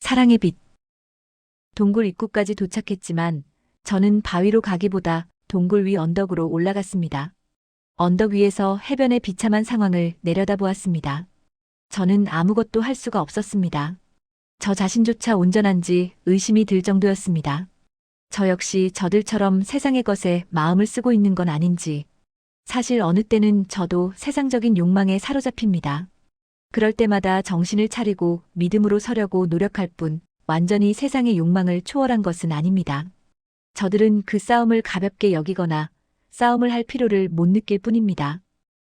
사랑의 빛. 동굴 입구까지 도착했지만 저는 바위로 가기보다 동굴 위 언덕으로 올라갔습니다. 언덕 위에서 해변의 비참한 상황을 내려다보았습니다. 저는 아무것도 할 수가 없었습니다. 저 자신조차 온전한지 의심이 들 정도였습니다. 저 역시 저들처럼 세상의 것에 마음을 쓰고 있는 건 아닌지. 사실 어느 때는 저도 세상적인 욕망에 사로잡힙니다. 그럴 때마다 정신을 차리고 믿음으로 서려고 노력할 뿐 완전히 세상의 욕망을 초월한 것은 아닙니다. 저들은 그 싸움을 가볍게 여기거나 싸움을 할 필요를 못 느낄 뿐입니다.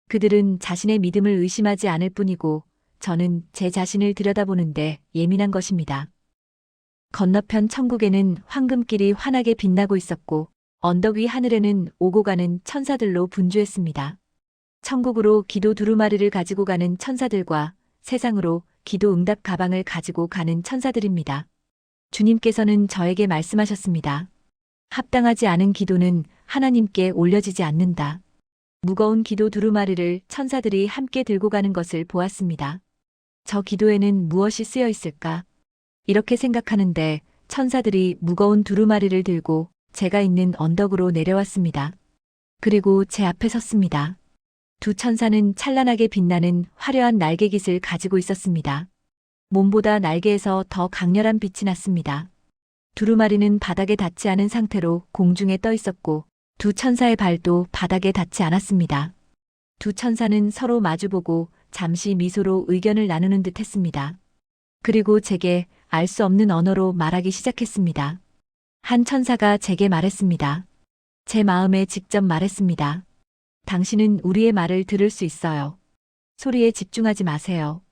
그들은 자신의 믿음을 의심하지 않을 뿐이고 저는 제 자신을 들여다보는데 예민한 것입니다. 건너편 천국에는 황금길이 환하게 빛나고 있었고 언덕 위 하늘에는 오고 가는 천사들로 분주했습니다. 천국으로 기도 두루마리를 가지고 가는 천사들과 세상으로 기도 응답 가방을 가지고 가는 천사들입니다. 주님께서는 저에게 말씀하셨습니다. 합당하지 않은 기도는 하나님께 올려지지 않는다. 무거운 기도 두루마리를 천사들이 함께 들고 가는 것을 보았습니다. 저 기도에는 무엇이 쓰여 있을까? 이렇게 생각하는데 천사들이 무거운 두루마리를 들고 제가 있는 언덕으로 내려왔습니다. 그리고 제 앞에 섰습니다. 두 천사는 찬란하게 빛나는 화려한 날개깃을 가지고 있었습니다. 몸보다 날개에서 더 강렬한 빛이 났습니다. 두루마리는 바닥에 닿지 않은 상태로 공중에 떠 있었고 두 천사의 발도 바닥에 닿지 않았습니다. 두 천사는 서로 마주보고 잠시 미소로 의견을 나누는 듯 했습니다. 그리고 제게 알 수 없는 언어로 말하기 시작했습니다. 한 천사가 제게 말했습니다. 제 마음에 직접 말했습니다. 당신은 우리의 말을 들을 수 있어요. 소리에 집중하지 마세요.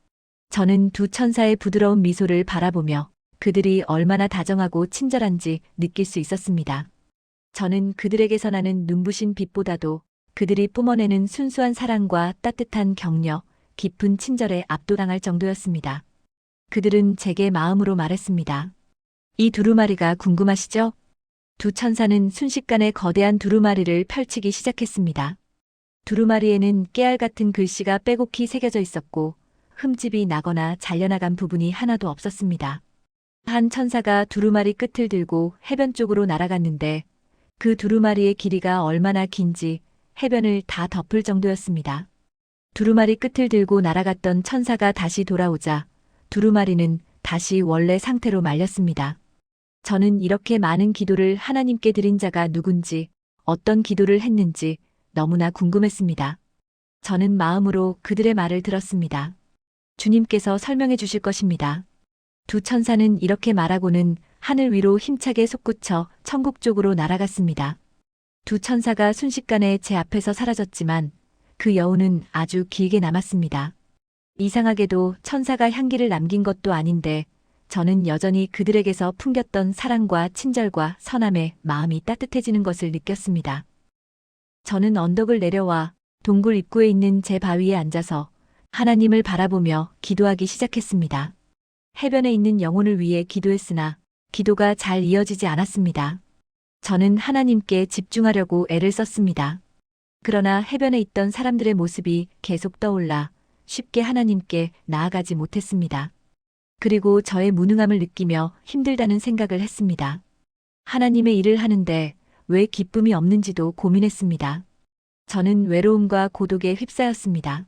저는 두 천사의 부드러운 미소를 바라보며 그들이 얼마나 다정하고 친절한지 느낄 수 있었습니다. 저는 그들에게서 나는 눈부신 빛보다도 그들이 뿜어내는 순수한 사랑과 따뜻한 격려, 깊은 친절에 압도당할 정도였습니다. 그들은 제게 마음으로 말했습니다. 이 두루마리가 궁금하시죠? 두 천사는 순식간에 거대한 두루마리를 펼치기 시작했습니다. 두루마리에는 깨알 같은 글씨가 빼곡히 새겨져 있었고 흠집이 나거나 잘려나간 부분이 하나도 없었습니다. 한 천사가 두루마리 끝을 들고 해변 쪽으로 날아갔는데 그 두루마리의 길이가 얼마나 긴지 해변을 다 덮을 정도였습니다. 두루마리 끝을 들고 날아갔던 천사가 다시 돌아오자 두루마리는 다시 원래 상태로 말렸습니다. 저는 이렇게 많은 기도를 하나님께 드린 자가 누군지, 어떤 기도를 했는지 너무나 궁금했습니다. 저는 마음으로 그들의 말을 들었습니다. 주님께서 설명해 주실 것입니다. 두 천사는 이렇게 말하고는 하늘 위로 힘차게 솟구쳐 천국 쪽으로 날아갔습니다. 두 천사가 순식간에 제 앞에서 사라졌지만 그 여운은 아주 길게 남았습니다. 이상하게도 천사가 향기를 남긴 것도 아닌데 저는 여전히 그들에게서 풍겼던 사랑과 친절과 선함에 마음이 따뜻해지는 것을 느꼈습니다. 저는 언덕을 내려와 동굴 입구에 있는 제 바위에 앉아서 하나님을 바라보며 기도하기 시작했습니다. 해변에 있는 영혼을 위해 기도했으나 기도가 잘 이어지지 않았습니다. 저는 하나님께 집중하려고 애를 썼습니다. 그러나 해변에 있던 사람들의 모습이 계속 떠올라 쉽게 하나님께 나아가지 못했습니다. 그리고 저의 무능함을 느끼며 힘들다는 생각을 했습니다. 하나님의 일을 하는데 왜 기쁨이 없는지도 고민했습니다. 저는 외로움과 고독에 휩싸였습니다.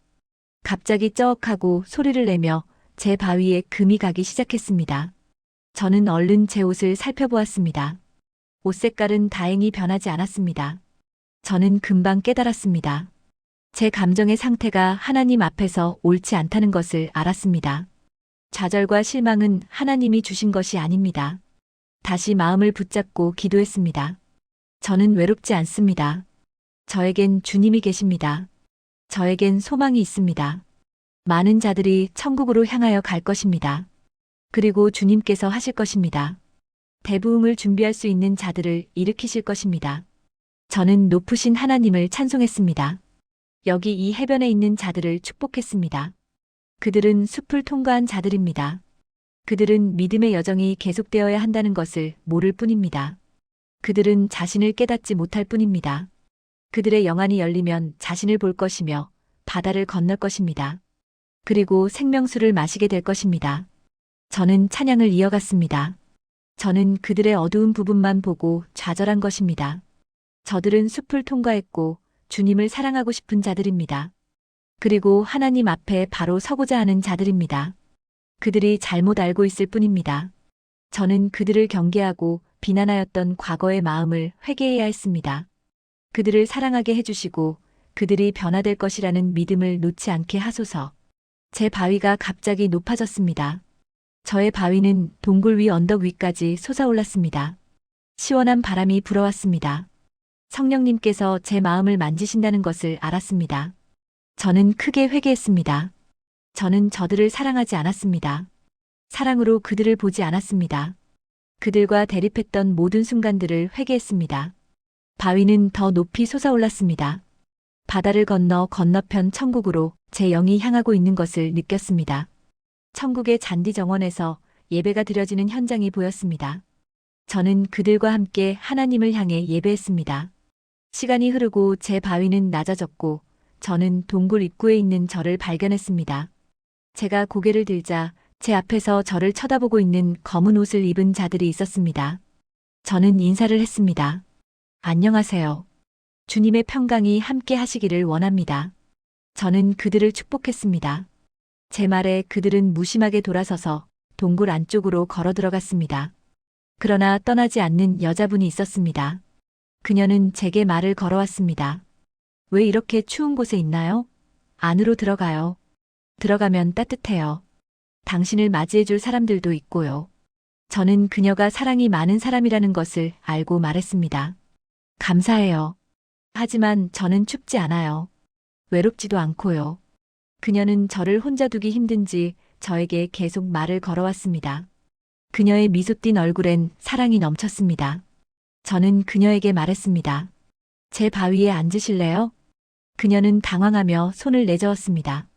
갑자기 쩌억하고 소리를 내며 제 바위에 금이 가기 시작했습니다. 저는 얼른 제 옷을 살펴보았습니다. 옷 색깔은 다행히 변하지 않았습니다. 저는 금방 깨달았습니다. 제 감정의 상태가 하나님 앞에서 옳지 않다는 것을 알았습니다. 좌절과 실망은 하나님이 주신 것이 아닙니다. 다시 마음을 붙잡고 기도했습니다. 저는 외롭지 않습니다. 저에겐 주님이 계십니다. 저에겐 소망이 있습니다. 많은 자들이 천국으로 향하여 갈 것입니다. 그리고 주님께서 하실 것입니다. 대부흥을 준비할 수 있는 자들을 일으키실 것입니다. 저는 높으신 하나님을 찬송했습니다. 여기 이 해변에 있는 자들을 축복했습니다. 그들은 숲을 통과한 자들입니다. 그들은 믿음의 여정이 계속되어야 한다는 것을 모를 뿐입니다. 그들은 자신을 깨닫지 못할 뿐입니다. 그들의 영안이 열리면 자신을 볼 것이며 바다를 건널 것입니다. 그리고 생명수를 마시게 될 것입니다. 저는 찬양을 이어갔습니다. 저는 그들의 어두운 부분만 보고 좌절한 것입니다. 저들은 숲을 통과했고 주님을 사랑하고 싶은 자들입니다. 그리고 하나님 앞에 바로 서고자 하는 자들입니다. 그들이 잘못 알고 있을 뿐입니다. 저는 그들을 경계하고 비난하였던 과거의 마음을 회개해야 했습니다. 그들을 사랑하게 해주시고 그들이 변화될 것이라는 믿음을 놓지 않게 하소서. 제 바위가 갑자기 높아졌습니다. 저의 바위는 동굴 위 언덕 위까지 솟아올랐습니다. 시원한 바람이 불어왔습니다. 성령님께서 제 마음을 만지신다는 것을 알았습니다. 저는 크게 회개했습니다. 저는 저들을 사랑하지 않았습니다. 사랑으로 그들을 보지 않았습니다. 그들과 대립했던 모든 순간들을 회개했습니다. 바위는 더 높이 솟아올랐습니다. 바다를 건너 건너편 천국으로 제 영이 향하고 있는 것을 느꼈습니다. 천국의 잔디 정원에서 예배가 드려지는 현장이 보였습니다. 저는 그들과 함께 하나님을 향해 예배했습니다. 시간이 흐르고 제 바위는 낮아졌고 저는 동굴 입구에 있는 저를 발견했습니다. 제가 고개를 들자 제 앞에서 저를 쳐다보고 있는 검은 옷을 입은 자들이 있었습니다. 저는 인사를 했습니다. 안녕하세요. 주님의 평강이 함께 하시기를 원합니다. 저는 그들을 축복했습니다. 제 말에 그들은 무심하게 돌아서서 동굴 안쪽으로 걸어 들어갔습니다. 그러나 떠나지 않는 여자분이 있었습니다. 그녀는 제게 말을 걸어왔습니다. 왜 이렇게 추운 곳에 있나요? 안으로 들어가요. 들어가면 따뜻해요. 당신을 맞이해줄 사람들도 있고요. 저는 그녀가 사랑이 많은 사람이라는 것을 알고 말했습니다. 감사해요. 하지만 저는 춥지 않아요. 외롭지도 않고요. 그녀는 저를 혼자 두기 힘든지 저에게 계속 말을 걸어왔습니다. 그녀의 미소 띤 얼굴엔 사랑이 넘쳤습니다. 저는 그녀에게 말했습니다. 제 바위에 앉으실래요? 그녀는 당황하며 손을 내저었습니다.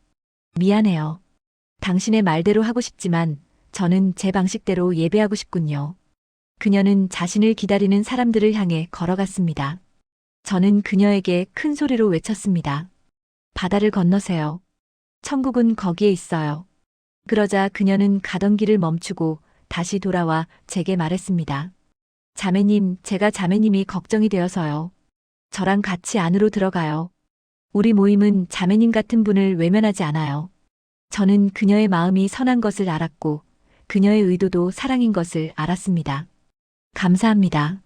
미안해요. 당신의 말대로 하고 싶지만 저는 제 방식대로 예배하고 싶군요. 그녀는 자신을 기다리는 사람들을 향해 걸어갔습니다. 저는 그녀에게 큰 소리로 외쳤습니다. 바다를 건너세요. 천국은 거기에 있어요. 그러자 그녀는 가던 길을 멈추고 다시 돌아와 제게 말했습니다. 자매님, 제가 자매님이 걱정이 되어서요. 저랑 같이 안으로 들어가요. 우리 모임은 자매님 같은 분을 외면하지 않아요. 저는 그녀의 마음이 선한 것을 알았고 그녀의 의도도 사랑인 것을 알았습니다. 감사합니다.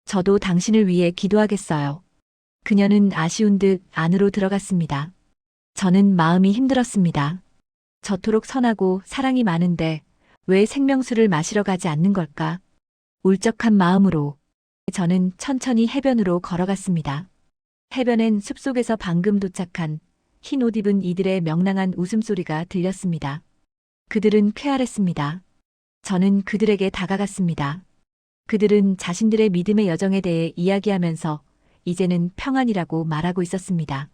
저도 당신을 위해 기도하겠어요. 그녀는 아쉬운 듯 안으로 들어갔습니다. 저는 마음이 힘들었습니다. 저토록 선하고 사랑이 많은데 왜 생명수를 마시러 가지 않는 걸까? 울적한 마음으로 저는 천천히 해변으로 걸어갔습니다. 해변엔 숲속에서 방금 도착한 흰 옷 입은 이들의 명랑한 웃음소리가 들렸습니다. 그들은 쾌활했습니다. 저는 그들에게 다가갔습니다. 그들은 자신들의 믿음의 여정에 대해 이야기하면서 이제는 평안이라고 말하고 있었습니다.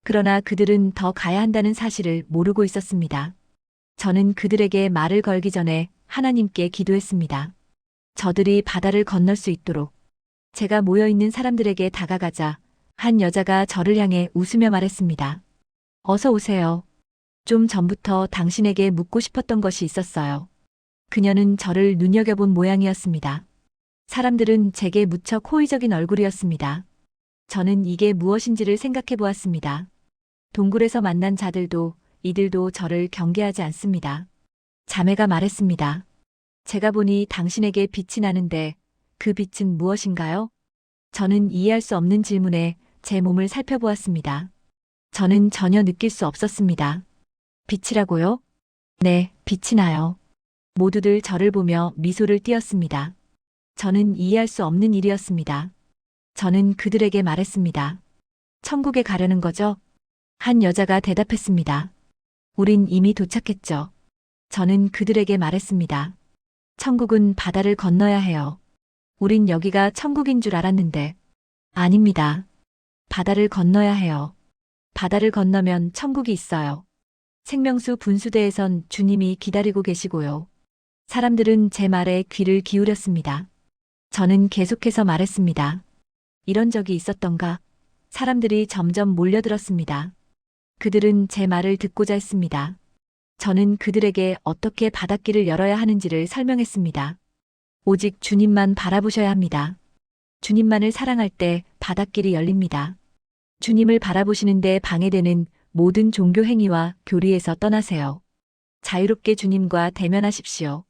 그러나 그들은 더 가야 한다는 사실을 모르고 있었습니다. 저는 그들에게 말을 걸기 전에 하나님께 기도했습니다. 저들이 바다를 건널 수 있도록. 제가 모여있는 사람들에게 다가가자 한 여자가 저를 향해 웃으며 말했습니다. 어서 오세요. 좀 전부터 당신에게 묻고 싶었던 것이 있었어요. 그녀는 저를 눈여겨본 모양이었습니다. 사람들은 제게 무척 호의적인 얼굴이었습니다. 저는 이게 무엇인지를 생각해 보았습니다. 동굴에서 만난 자들도 이들도 저를 경계하지 않습니다. 자매가 말했습니다. 제가 보니 당신에게 빛이 나는데 그 빛은 무엇인가요? 저는 이해할 수 없는 질문에 제 몸을 살펴보았습니다. 저는 전혀 느낄 수 없었습니다. 빛이라고요? 네, 빛이 나요. 모두들 저를 보며 미소를 띄었습니다. 저는 이해할 수 없는 일이었습니다. 저는 그들에게 말했습니다. 천국에 가려는 거죠? 한 여자가 대답했습니다. 우린 이미 도착했죠. 저는 그들에게 말했습니다. 천국은 바다를 건너야 해요. 우린 여기가 천국인 줄 알았는데. 아닙니다. 바다를 건너야 해요. 바다를 건너면 천국이 있어요. 생명수 분수대에선 주님이 기다리고 계시고요. 사람들은 제 말에 귀를 기울였습니다. 저는 계속해서 말했습니다. 이런 적이 있었던가? 사람들이 점점 몰려들었습니다. 그들은 제 말을 듣고자 했습니다. 저는 그들에게 어떻게 바닷길을 열어야 하는지를 설명했습니다. 오직 주님만 바라보셔야 합니다. 주님만을 사랑할 때 바닷길이 열립니다. 주님을 바라보시는데 방해되는 모든 종교 행위와 교리에서 떠나세요. 자유롭게 주님과 대면하십시오.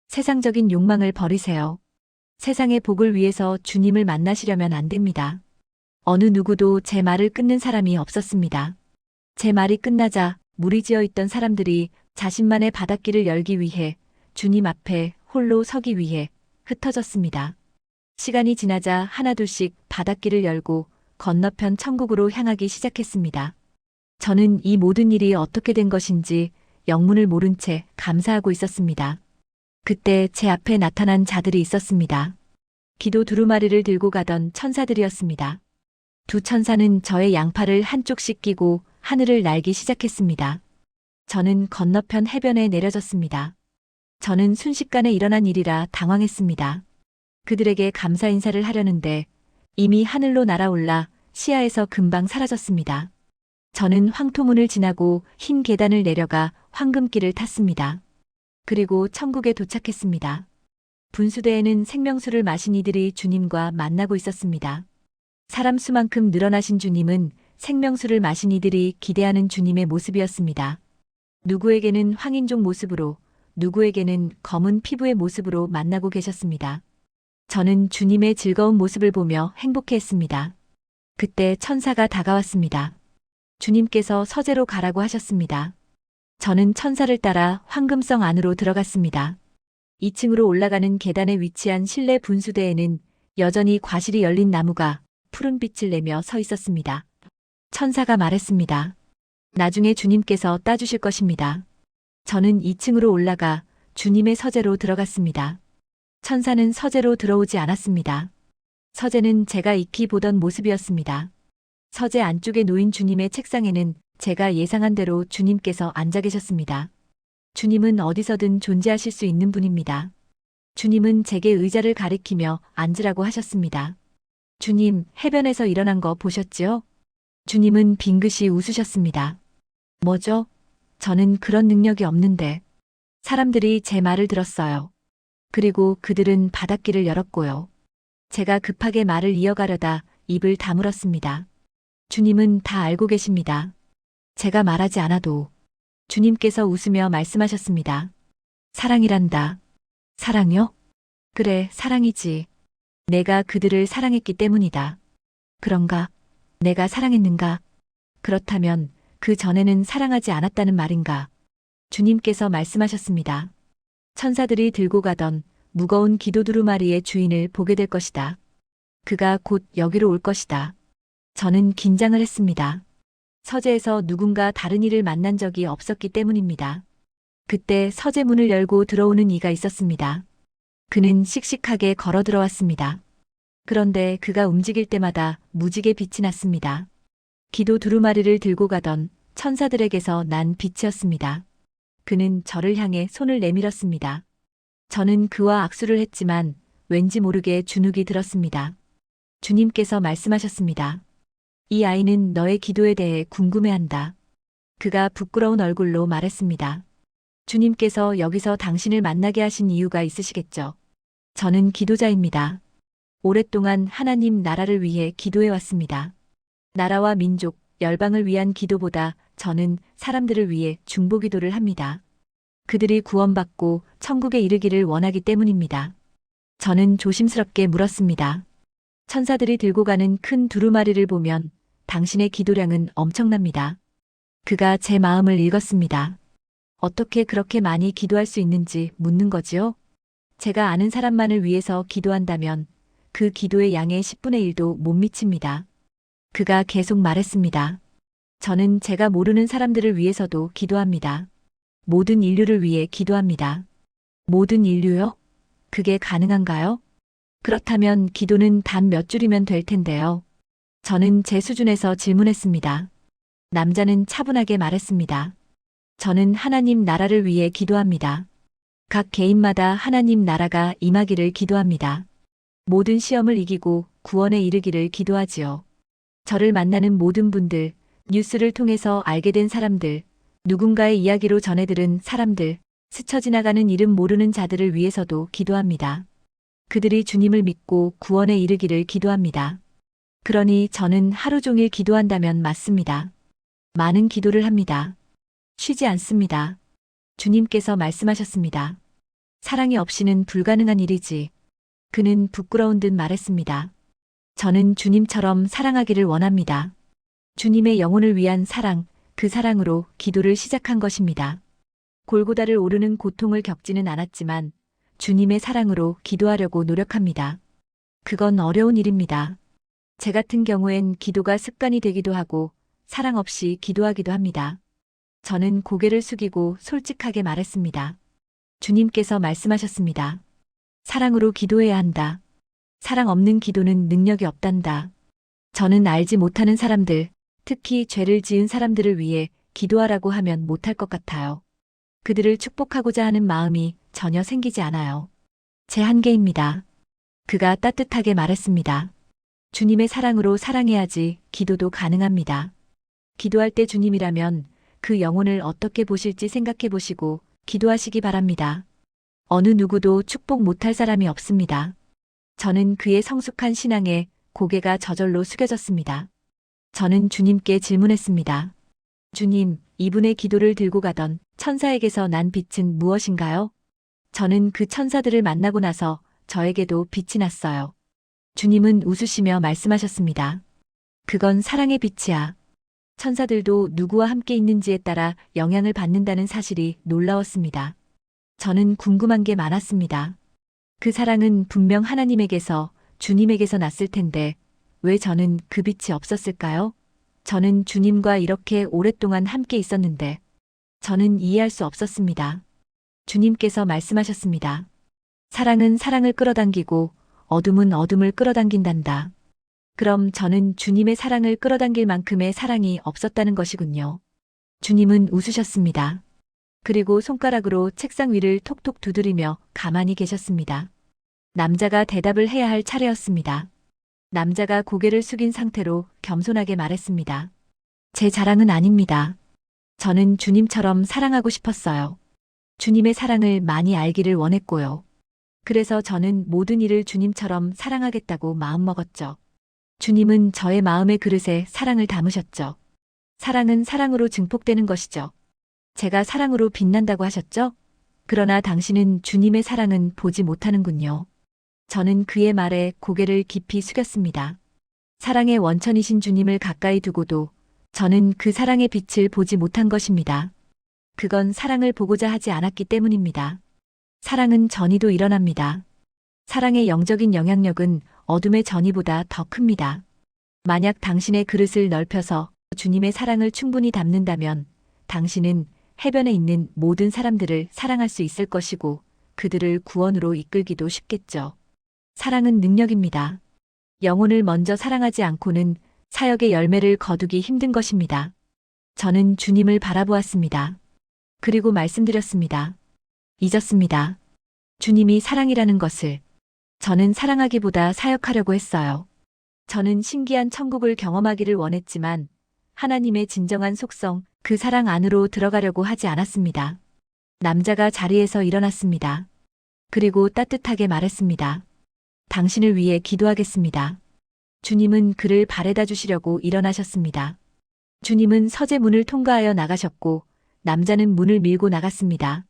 세상적인 욕망을 버리세요. 세상의 복을 위해서 주님을 만나시려면 안 됩니다. 어느 누구도 제 말을 끊는 사람이 없었습니다. 제 말이 끝나자 무리지어 있던 사람들이 자신만의 바닷길을 열기 위해 주님 앞에 홀로 서기 위해 흩어졌습니다. 시간이 지나자 하나둘씩 바닷길을 열고 건너편 천국으로 향하기 시작했습니다. 저는 이 모든 일이 어떻게 된 것인지 영문을 모른 채 감사하고 있었습니다. 그때 제 앞에 나타난 자들이 있었습니다. 기도 두루마리를 들고 가던 천사들이었습니다. 두 천사는 저의 양팔을 한쪽씩 끼고 하늘을 날기 시작했습니다. 저는 건너편 해변에 내려졌습니다. 저는 순식간에 일어난 일이라 당황했습니다. 그들에게 감사 인사를 하려는데 이미 하늘로 날아올라 시야에서 금방 사라졌습니다. 저는 황토문을 지나고 흰 계단을 내려가 황금길을 탔습니다. 그리고 천국에 도착했습니다. 분수대에는 생명수를 마신 이들이 주님과 만나고 있었습니다. 사람 수만큼 늘어나신 주님은 생명수를 마신 이들이 기대하는 주님의 모습이었습니다. 누구에게는 황인종 모습으로, 누구에게는 검은 피부의 모습으로 만나고 계셨습니다. 저는 주님의 즐거운 모습을 보며 행복해했습니다. 그때 천사가 다가왔습니다. 주님께서 서재로 가라고 하셨습니다. 저는 천사를 따라 황금성 안으로 들어갔습니다. 2층으로 올라가는 계단에 위치한 실내 분수대에는 여전히 과실이 열린 나무가 푸른 빛을 내며 서 있었습니다. 천사가 말했습니다. 나중에 주님께서 따주실 것입니다. 저는 2층으로 올라가 주님의 서재로 들어갔습니다. 천사는 서재로 들어오지 않았습니다. 서재는 제가 익히 보던 모습이었습니다. 서재 안쪽에 놓인 주님의 책상에는 제가 예상한 대로 주님께서 앉아 계셨습니다. 주님은 어디서든 존재하실 수 있는 분입니다. 주님은 제게 의자를 가리키며 앉으라고 하셨습니다. 주님, 해변에서 일어난 거 보셨지요? 주님은 빙긋이 웃으셨습니다. 뭐죠? 저는 그런 능력이 없는데. 사람들이 제 말을 들었어요. 그리고 그들은 바닷길을 열었고요. 제가 급하게 말을 이어가려다 입을 다물었습니다. 주님은 다 알고 계십니다. 제가 말하지 않아도 주님께서 웃으며 말씀하셨습니다. 사랑이란다. 사랑요? 그래, 사랑이지. 내가 그들을 사랑했기 때문이다. 그런가? 내가 사랑했는가? 그렇다면 그 전에는 사랑하지 않았다는 말인가? 주님께서 말씀하셨습니다. 천사들이 들고 가던 무거운 기도 두루마리의 주인을 보게 될 것이다. 그가 곧 여기로 올 것이다. 저는 긴장을 했습니다. 서재에서 누군가 다른 이를 만난 적이 없었기 때문입니다. 그때 서재 문을 열고 들어오는 이가 있었습니다. 그는 씩씩하게 걸어 들어왔습니다. 그런데 그가 움직일 때마다 무지개 빛이 났습니다. 기도 두루마리를 들고 가던 천사들에게서 난 빛이었습니다. 그는 저를 향해 손을 내밀었습니다. 저는 그와 악수를 했지만 왠지 모르게 주눅이 들었습니다. 주님께서 말씀하셨습니다. 이 아이는 너의 기도에 대해 궁금해한다. 그가 부끄러운 얼굴로 말했습니다. 주님께서 여기서 당신을 만나게 하신 이유가 있으시겠죠. 저는 기도자입니다. 오랫동안 하나님 나라를 위해 기도해 왔습니다. 나라와 민족, 열방을 위한 기도보다 저는 사람들을 위해 중보 기도를 합니다. 그들이 구원받고 천국에 이르기를 원하기 때문입니다. 저는 조심스럽게 물었습니다. 천사들이 들고 가는 큰 두루마리를 보면 당신의 기도량은 엄청납니다. 그가 제 마음을 읽었습니다. 어떻게 그렇게 많이 기도할 수 있는지 묻는 거지요? 제가 아는 사람만을 위해서 기도한다면 그 기도의 양의 10분의 1도 못 미칩니다. 그가 계속 말했습니다. 저는 제가 모르는 사람들을 위해서도 기도합니다. 모든 인류를 위해 기도합니다. 모든 인류요? 그게 가능한가요? 그렇다면 기도는 단 몇 줄이면 될 텐데요. 저는 제 수준에서 질문했습니다. 남자는 차분하게 말했습니다. 저는 하나님 나라를 위해 기도합니다. 각 개인마다 하나님 나라가 임하기를 기도합니다. 모든 시험을 이기고 구원에 이르기를 기도하지요. 저를 만나는 모든 분들, 뉴스를 통해서 알게 된 사람들, 누군가의 이야기로 전해 들은 사람들, 스쳐 지나가는 이름 모르는 자들을 위해서도 기도합니다. 그들이 주님을 믿고 구원에 이르기를 기도합니다. 그러니 저는 하루 종일 기도한다면 맞습니다. 많은 기도를 합니다. 쉬지 않습니다. 주님께서 말씀하셨습니다. 사랑이 없이는 불가능한 일이지. 그는 부끄러운 듯 말했습니다. 저는 주님처럼 사랑하기를 원합니다. 주님의 영혼을 위한 사랑, 그 사랑으로 기도를 시작한 것입니다. 골고다를 오르는 고통을 겪지는 않았지만 주님의 사랑으로 기도하려고 노력합니다. 그건 어려운 일입니다. 제 같은 경우엔 기도가 습관이 되기도 하고 사랑 없이 기도하기도 합니다. 저는 고개를 숙이고 솔직하게 말했습니다. 주님께서 말씀하셨습니다. 사랑으로 기도해야 한다. 사랑 없는 기도는 능력이 없단다. 저는 알지 못하는 사람들, 특히 죄를 지은 사람들을 위해 기도하라고 하면 못할 것 같아요. 그들을 축복하고자 하는 마음이 전혀 생기지 않아요. 제 한계입니다. 그가 따뜻하게 말했습니다. 주님의 사랑으로 사랑해야지 기도도 가능합니다. 기도할 때 주님이라면 그 영혼을 어떻게 보실지 생각해 보시고 기도하시기 바랍니다. 어느 누구도 축복 못할 사람이 없습니다. 저는 그의 성숙한 신앙에 고개가 저절로 숙여졌습니다. 저는 주님께 질문했습니다. 주님, 이분의 기도를 들고 가던 천사에게서 난 빛은 무엇인가요? 저는 그 천사들을 만나고 나서 저에게도 빛이 났어요. 주님은 웃으시며 말씀하셨습니다. 그건 사랑의 빛이야. 천사들도 누구와 함께 있는지에 따라 영향을 받는다는 사실이 놀라웠습니다. 저는 궁금한 게 많았습니다. 그 사랑은 분명 하나님에게서, 주님에게서 났을 텐데 왜 저는 그 빛이 없었을까요? 저는 주님과 이렇게 오랫동안 함께 있었는데 저는 이해할 수 없었습니다. 주님께서 말씀하셨습니다. 사랑은 사랑을 끌어당기고 어둠은 어둠을 끌어당긴단다. 그럼 저는 주님의 사랑을 끌어당길 만큼의 사랑이 없었다는 것이군요. 주님은 웃으셨습니다. 그리고 손가락으로 책상 위를 톡톡 두드리며 가만히 계셨습니다. 남자가 대답을 해야 할 차례였습니다. 남자가 고개를 숙인 상태로 겸손하게 말했습니다. 제 자랑은 아닙니다. 저는 주님처럼 사랑하고 싶었어요. 주님의 사랑을 많이 알기를 원했고요. 그래서 저는 모든 일을 주님처럼 사랑하겠다고 마음먹었죠. 주님은 저의 마음의 그릇에 사랑을 담으셨죠. 사랑은 사랑으로 증폭되는 것이죠. 제가 사랑으로 빛난다고 하셨죠? 그러나 당신은 주님의 사랑은 보지 못하는군요. 저는 그의 말에 고개를 깊이 숙였습니다. 사랑의 원천이신 주님을 가까이 두고도 저는 그 사랑의 빛을 보지 못한 것입니다. 그건 사랑을 보고자 하지 않았기 때문입니다. 사랑은 전이도 일어납니다. 사랑의 영적인 영향력은 어둠의 전이보다 더 큽니다. 만약 당신의 그릇을 넓혀서 주님의 사랑을 충분히 담는다면 당신은 해변에 있는 모든 사람들을 사랑할 수 있을 것이고 그들을 구원으로 이끌기도 쉽겠죠. 사랑은 능력입니다. 영혼을 먼저 사랑하지 않고는 사역의 열매를 거두기 힘든 것입니다. 저는 주님을 바라보았습니다. 그리고 말씀드렸습니다. 잊었습니다. 주님이 사랑이라는 것을. 저는 사랑하기보다 사역하려고 했어요. 저는 신기한 천국을 경험하기를 원했지만 하나님의 진정한 속성, 그 사랑 안으로 들어가려고 하지 않았습니다. 남자가 자리에서 일어났습니다. 그리고 따뜻하게 말했습니다. 당신을 위해 기도하겠습니다. 주님은 그를 바래다 주시려고 일어나셨습니다. 주님은 서재 문을 통과하여 나가셨고 남자는 문을 밀고 나갔습니다.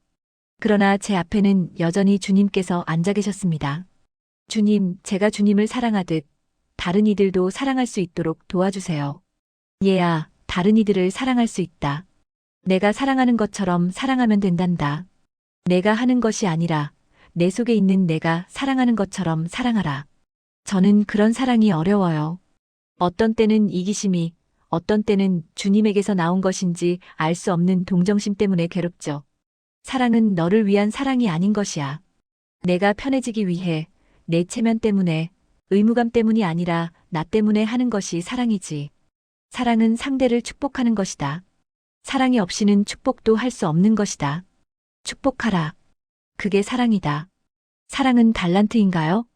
그러나 제 앞에는 여전히 주님께서 앉아 계셨습니다. 주님, 제가 주님을 사랑하듯 다른 이들도 사랑할 수 있도록 도와주세요. 얘야, 다른 이들을 사랑할 수 있다. 내가 사랑하는 것처럼 사랑하면 된단다. 내가 하는 것이 아니라 내 속에 있는 내가 사랑하는 것처럼 사랑하라. 저는 그런 사랑이 어려워요. 어떤 때는 이기심이, 어떤 때는 주님에게서 나온 것인지 알 수 없는 동정심 때문에 괴롭죠. 사랑은 너를 위한 사랑이 아닌 것이야. 내가 편해지기 위해, 내 체면 때문에, 의무감 때문이 아니라 나 때문에 하는 것이 사랑이지. 사랑은 상대를 축복하는 것이다. 사랑이 없이는 축복도 할 수 없는 것이다. 축복하라. 그게 사랑이다. 사랑은 달란트인가요?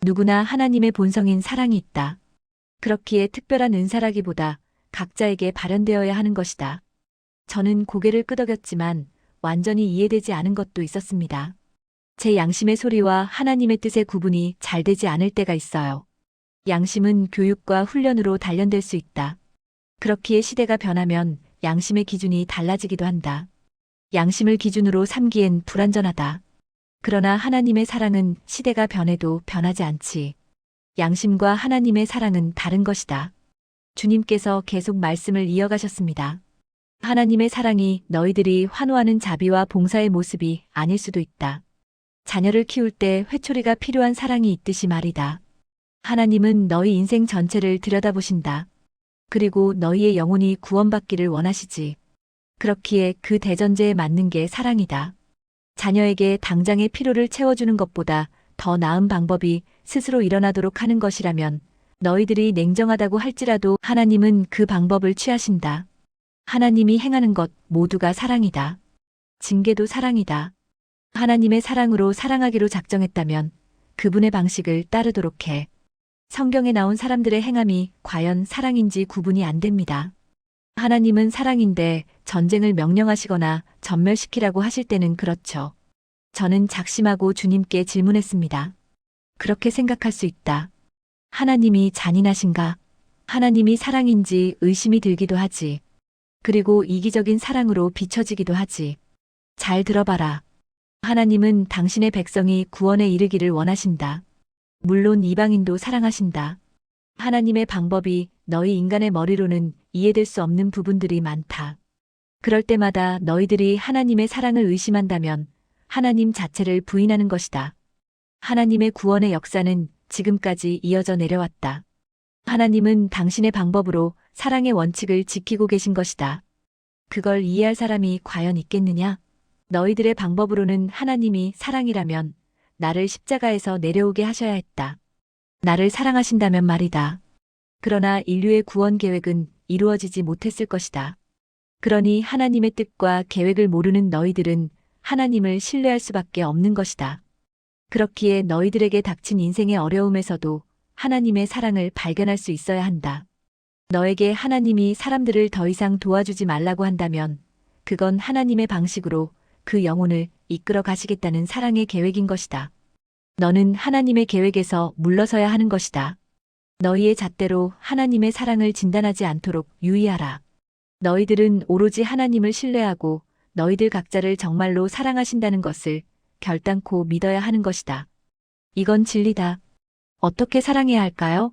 누구나 하나님의 본성인 사랑이 있다. 그렇기에 특별한 은사라기보다 각자에게 발현되어야 하는 것이다. 저는 고개를 끄덕였지만 완전히 이해되지 않은 것도 있었습니다. 제 양심의 소리와 하나님의 뜻의 구분이 잘 되지 않을 때가 있어요. 양심은 교육과 훈련으로 단련될 수 있다. 그렇기에 시대가 변하면 양심의 기준이 달라지기도 한다. 양심을 기준으로 삼기엔 불완전하다. 그러나 하나님의 사랑은 시대가 변해도 변하지 않지. 양심과 하나님의 사랑은 다른 것이다. 주님께서 계속 말씀을 이어가셨습니다. 하나님의 사랑이 너희들이 환호하는 자비와 봉사의 모습이 아닐 수도 있다. 자녀를 키울 때 회초리가 필요한 사랑이 있듯이 말이다. 하나님은 너희 인생 전체를 들여다보신다. 그리고 너희의 영혼이 구원받기를 원하시지. 그렇기에 그 대전제에 맞는 게 사랑이다. 자녀에게 당장의 필요를 채워주는 것보다 더 나은 방법이 스스로 일어나도록 하는 것이라면 너희들이 냉정하다고 할지라도 하나님은 그 방법을 취하신다. 하나님이 행하는 것 모두가 사랑이다. 징계도 사랑이다. 하나님의 사랑으로 사랑하기로 작정했다면 그분의 방식을 따르도록 해. 성경에 나온 사람들의 행함이 과연 사랑인지 구분이 안 됩니다. 하나님은 사랑인데 전쟁을 명령하시거나 전멸시키라고 하실 때는 그렇죠. 저는 작심하고 주님께 질문했습니다. 그렇게 생각할 수 있다. 하나님이 잔인하신가? 하나님이 사랑인지 의심이 들기도 하지. 그리고 이기적인 사랑으로 비춰지기도 하지. 잘 들어봐라. 하나님은 당신의 백성이 구원에 이르기를 원하신다. 물론 이방인도 사랑하신다. 하나님의 방법이 너희 인간의 머리로는 이해될 수 없는 부분들이 많다. 그럴 때마다 너희들이 하나님의 사랑을 의심한다면 하나님 자체를 부인하는 것이다. 하나님의 구원의 역사는 지금까지 이어져 내려왔다. 하나님은 당신의 방법으로 사랑의 원칙을 지키고 계신 것이다. 그걸 이해할 사람이 과연 있겠느냐? 너희들의 방법으로는 하나님이 사랑이라면 나를 십자가에서 내려오게 하셔야 했다. 나를 사랑하신다면 말이다. 그러나 인류의 구원 계획은 이루어지지 못했을 것이다. 그러니 하나님의 뜻과 계획을 모르는 너희들은 하나님을 신뢰할 수밖에 없는 것이다. 그렇기에 너희들에게 닥친 인생의 어려움에서도 하나님의 사랑을 발견할 수 있어야 한다. 너에게 하나님이 사람들을 더 이상 도와주지 말라고 한다면 그건 하나님의 방식으로 그 영혼을 이끌어 가시겠다는 사랑의 계획인 것이다. 너는 하나님의 계획에서 물러서야 하는 것이다. 너희의 잣대로 하나님의 사랑을 진단하지 않도록 유의하라. 너희들은 오로지 하나님을 신뢰하고 너희들 각자를 정말로 사랑하신다는 것을 결단코 믿어야 하는 것이다. 이건 진리다. 어떻게 사랑해야 할까요?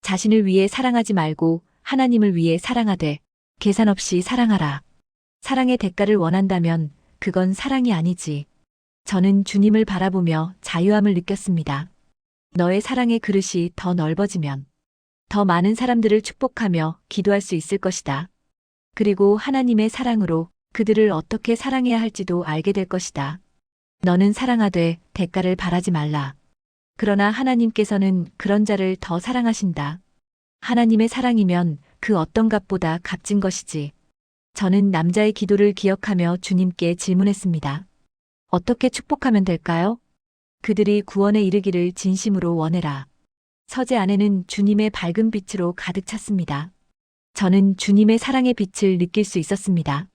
자신을 위해 사랑하지 말고 하나님을 위해 사랑하되 계산 없이 사랑하라. 사랑의 대가를 원한다면 그건 사랑이 아니지. 저는 주님을 바라보며 자유함을 느꼈습니다. 너의 사랑의 그릇이 더 넓어지면 더 많은 사람들을 축복하며 기도할 수 있을 것이다. 그리고 하나님의 사랑으로 그들을 어떻게 사랑해야 할지도 알게 될 것이다. 너는 사랑하되 대가를 바라지 말라. 그러나 하나님께서는 그런 자를 더 사랑하신다. 하나님의 사랑이면 그 어떤 값보다 값진 것이지. 저는 남자의 기도를 기억하며 주님께 질문했습니다. 어떻게 축복하면 될까요? 그들이 구원에 이르기를 진심으로 원해라. 서재 안에는 주님의 밝은 빛으로 가득 찼습니다. 저는 주님의 사랑의 빛을 느낄 수 있었습니다.